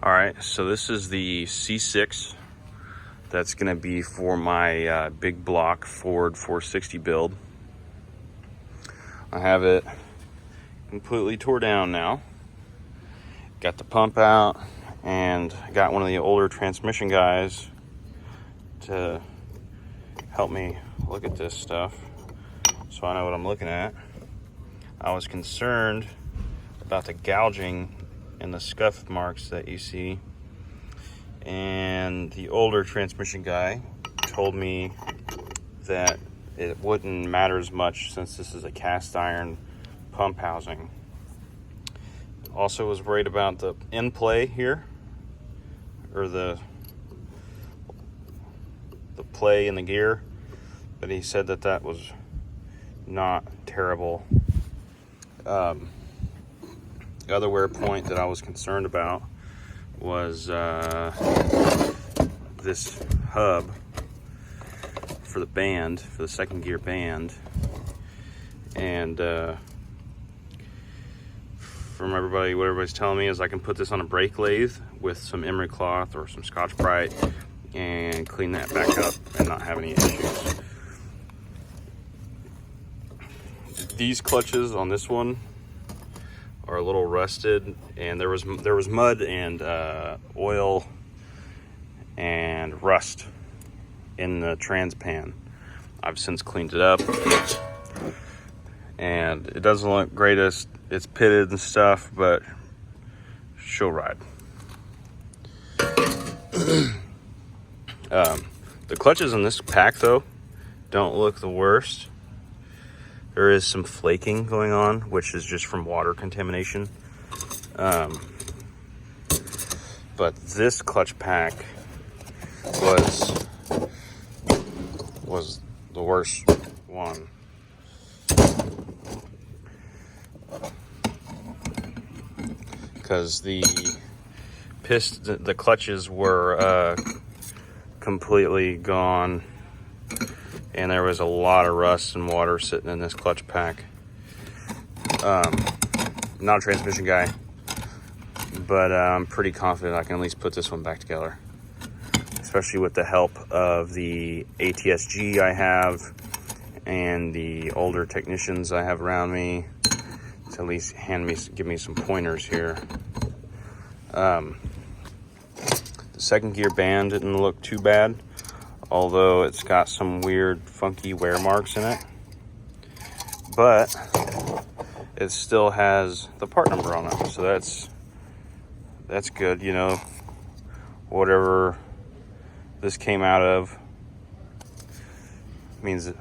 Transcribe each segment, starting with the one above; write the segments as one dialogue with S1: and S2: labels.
S1: All right, so this is the C6 that's gonna be for my big block Ford 460 build. I have it completely tore down now. Got the pump out, and I got one of the older transmission guys to help me look at this stuff so I know what I'm looking at. I was concerned about the gouging and the scuff marks that you see, and the older transmission guy told me that it wouldn't matter as much since this is a cast iron pump housing. Also was worried about the in play here, or the play in the gear, but he said that that was not terrible. The other wear point that I was concerned about was this hub for the band, for the second gear band. And from everybody, what everybody's telling me is I can put this on a brake lathe with some emery cloth or some Scotch-Brite and clean that back up and not have any issues. These clutches on this one are a little rusted, and there was mud and oil and rust in the trans pan. I've since cleaned it up, and it doesn't look greatest. It's pitted and stuff, but she'll ride. The clutches in this pack, though, don't look the worst. There is some flaking going on, which is just from water contamination. But this clutch pack was the worst one. Because the clutches were completely gone, and there was a lot of rust and water sitting in this clutch pack. Not a transmission guy, but I'm pretty confident I can at least put this one back together, especially with the help of the ATSG I have and the older technicians I have around me to at least give me some pointers here. The second gear band didn't look too bad, although it's got some weird funky wear marks in it, but it still has the part number on it, so that's good. You know, whatever this came out of means it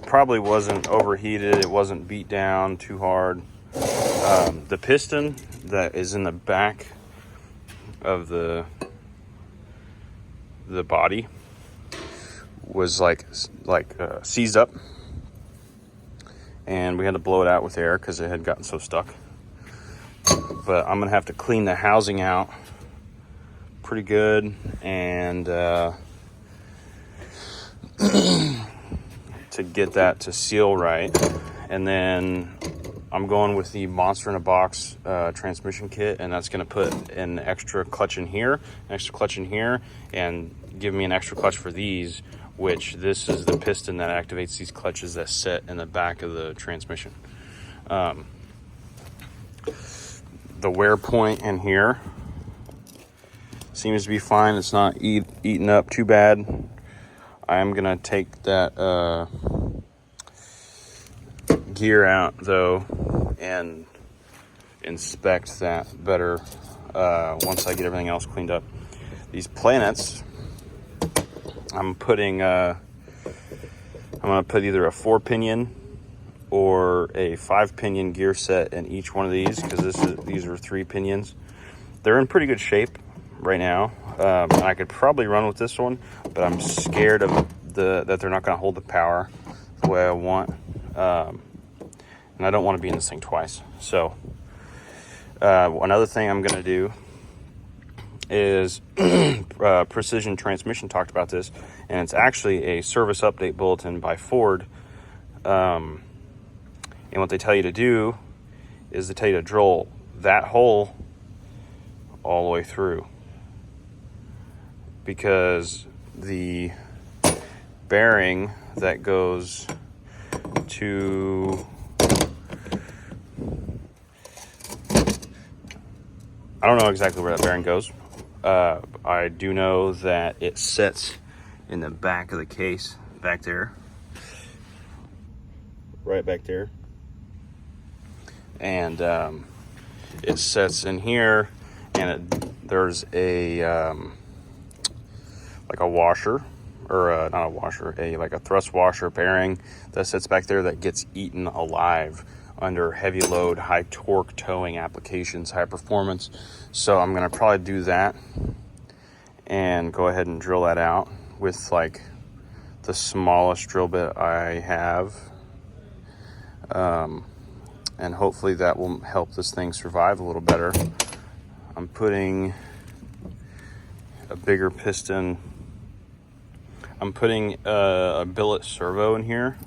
S1: probably wasn't overheated, it wasn't beat down too hard. The piston that is in the back of the body was like seized up, and we had to blow it out with air because it had gotten so stuck. But I'm gonna have to clean the housing out pretty good, and to get that to seal right. And then I'm going with the Monster in a Box transmission kit, and that's gonna put an extra clutch in here, and give me an extra clutch for these, which this is the piston that activates these clutches that sit in the back of the transmission. The wear point in here seems to be fine. It's not eaten up too bad. I am gonna take that gear out though and inspect that better once I get everything else cleaned up. These planets, I'm gonna put either a 4-pinion or a 5-pinion gear set in each one of these, because these are 3 pinions. They're in pretty good shape right now, and I could probably run with this one, but I'm scared of that they're not going to hold the power the way I want, and I don't want to be in this thing twice. So another thing I'm going to do is Precision Transmission talked about this, and it's actually a service update bulletin by Ford, and what they tell you to do is they tell you to drill that hole all the way through. because the bearing that goes to, I don't know exactly where that bearing goes. I do know that it sits in the back of the case back there, right back there, and it sits in here, and there's a like a washer, or not a washer, like a thrust washer bearing that sits back there that gets eaten alive under heavy load, high torque towing applications, high performance. So I'm gonna probably do that and go ahead and drill that out with like the smallest drill bit I have, and hopefully that will help this thing survive a little better. I'm putting a bigger piston. I'm putting a billet servo in here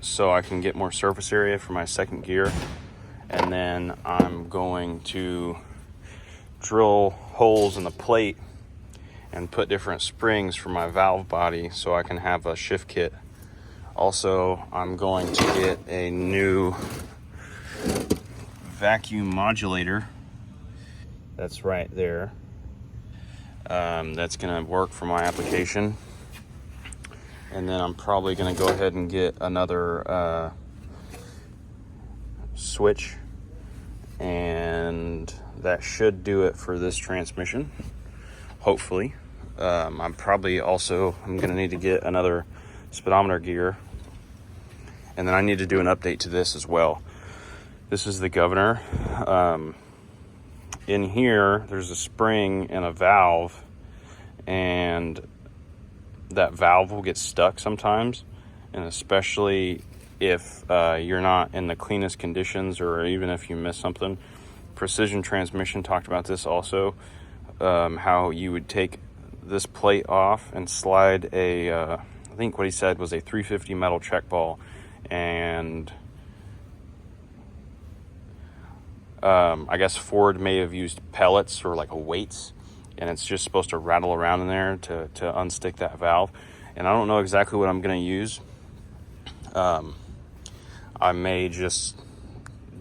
S1: so I can get more surface area for my second gear. And then I'm going to drill holes in the plate and put different springs for my valve body so I can have a shift kit. Also, I'm going to get a new vacuum modulator. That's right there. That's gonna work for my application. And then I'm probably gonna go ahead and get another switch, and that should do it for this transmission, hopefully. I'm gonna need to get another speedometer gear, and then I need to do an update to this as well. This is the governor. In here there's a spring and a valve, and that valve will get stuck sometimes, and especially if you're not in the cleanest conditions, or even if you miss something. Precision Transmission talked about this also, how you would take this plate off and slide I think what he said was a 350 metal check ball, and I guess Ford may have used pellets or like weights, and it's just supposed to rattle around in there to unstick that valve. And I don't know exactly what I'm going to use. I may just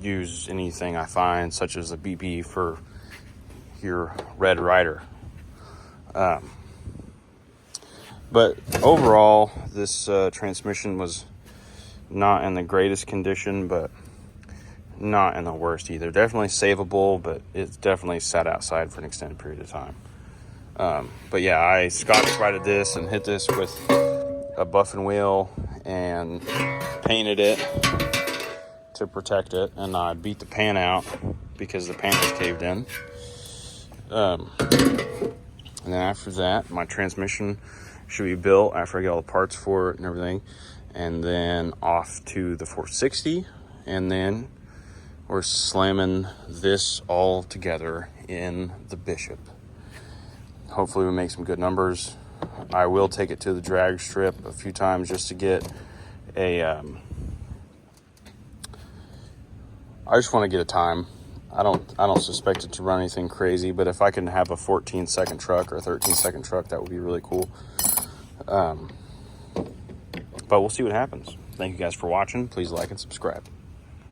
S1: use anything I find, such as a BP for your Red Ryder. But overall, this transmission was not in the greatest condition, but not in the worst either. Definitely savable, but it's definitely sat outside for an extended period of time. But yeah, I scotch-brightted this and hit this with a buffing wheel and painted it to protect it, and I beat the pan out because the pan was caved in. And then after that, my transmission should be built after I get all the parts for it and everything, and then off to the 460, and then we're slamming this all together in the Bishop. Hopefully we make some good numbers. I will take it to the drag strip a few times just to get I just want to get a time. I don't suspect it to run anything crazy, but if I can have a 14-second truck or a 13-second truck, that would be really cool. But we'll see what happens. Thank you guys for watching. Please like and subscribe.